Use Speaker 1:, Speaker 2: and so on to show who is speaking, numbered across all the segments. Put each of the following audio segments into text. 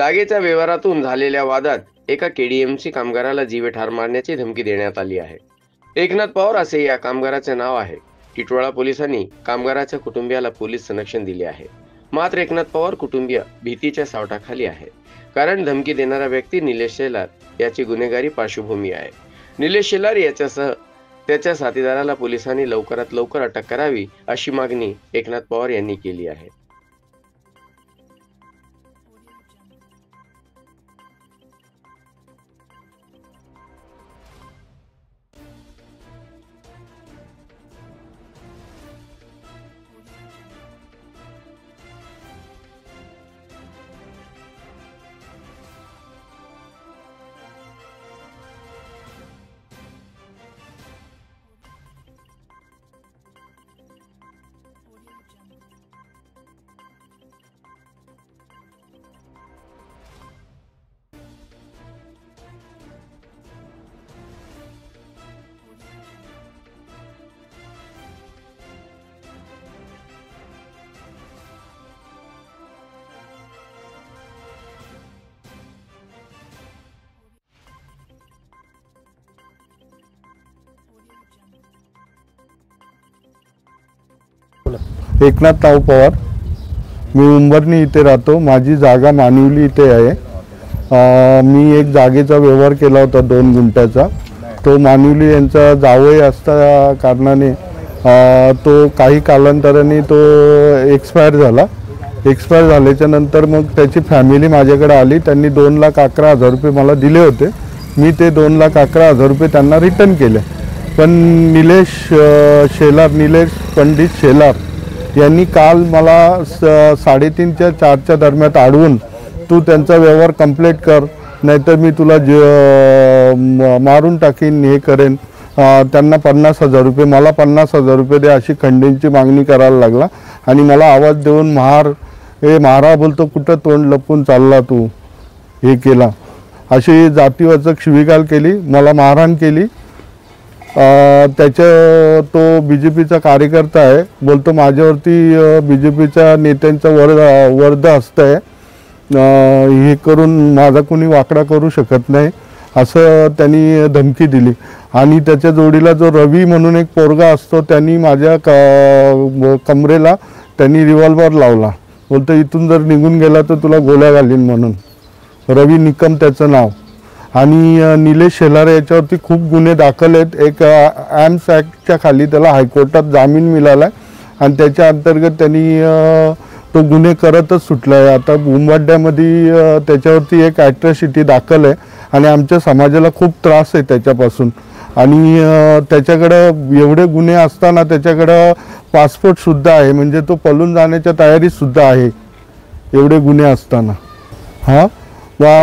Speaker 1: जागेच्या व्यवहारातून झालेल्या वादात एका केडीएमसी कामगाराला जीवे ठार मारण्याची धमकी देण्यात आली आहे। एकनाथ पवार असे या कामगाराचे नाव आहे। टिटवाळा पोलिसांनी कामगाराच्या कुटुंबियाला पोलीस संरक्षण दिले आहे। मात्र एकनाथ पवार कुटुंबीय भीतीच्या सावटाखाली आहे, कारण धमकी देणारा व्यक्ती निलेश शेलार याची गुन्हेगारी पार्श्वभूमी आहे। निलेश शेलार याच्यासह त्याच्या साथीदाराला पोलिसांनी लवकरात लवकर अटक करावी अशी मागणी एकनाथ पवार यांनी केली आहे।
Speaker 2: एकनाथ पवार, मी उंबरणी इथे राहतो। माझी जागा मानिवली इथे आहे। मी एक जागेचा व्यवहार केला होता 2 गुंठ्याचा। तो मानिवली यांचा जावई असता कारणाने तो काही कालांतराने तो एक्सपायर झाल्याच्या नंतर मग त्याची फॅमिली माझ्याकडे आली। त्यांनी 2,11,000 रुपये मला दिले होते। मी ते 2,11,000 रुपये त्यांना रिटर्न केले। पण निलेश पंडित शेलार यांनी काल मला 3:30 ते 4 दरम्यान अडवून तू त्यांचा व्यवहार कंप्लीट कर, नाहीतर मी तुला मारून टाकीन, हे करेन। त्यांना 50,000 रुपये, मला 50,000 रुपये दे अशी खंडींची मागणी करायला लागला। आणि मला आवाज देऊन महारा बोलतो, कुठं तोंड लपून चालला तू, हे केला, अशी जातीवाचक शिवीगाळ केली, मला मारहाण केली। तो बीजेपीचा कार्यकर्ता आहे, बोलतो माझ्यावरती बीजेपीच्या नेत्यांचा वर्द हस्त आहे, हे करून माझा कोणी वाकडा करू शकत नाही असं त्यांनी धमकी दिली। आणि त्याच्या जोडीला जो रवी म्हणून एक पोरगा असतो, त्यांनी माझ्या कमरेला त्यांनी रिव्हॉल्वर लावला, बोलतो इथून जर निघून गेला तर तुला गोळ्या घालीन म्हणून। रवी निकम त्याचं नाव। आणि निलेश शेलार याच्यावरती खूप गुन्हे दाखल आहेत। एक आर्म्स ॲक्टच्या खाली त्याला हायकोर्टात जामीन मिळाला आहे आणि त्याच्या अंतर्गत त्यांनी तो गुन्हे करतच सुटला आहे। आता उंबरड्यामध्ये त्याच्यावरती एक ॲट्रॉसिटी दाखल आहे आणि आमच्या समाजाला खूप त्रास आहे त्याच्यापासून। आणि त्याच्याकडं एवढे गुन्हे असताना त्याच्याकडं पासपोर्टसुद्धा आहे, म्हणजे तो पळून जाण्याच्या तयारीतसुद्धा आहे एवढे गुन्हे असताना।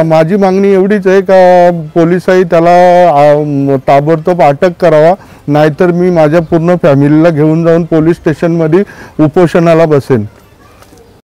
Speaker 2: माझी मागणी एवढीच आहे का पोलिसांनी त्याला ताबडतोब अटक करावा, नाहीतर मी माझ्या पूर्ण फॅमिलीला घेऊन जाऊन पोलीस स्टेशनमध्ये उपोषणाला बसेन।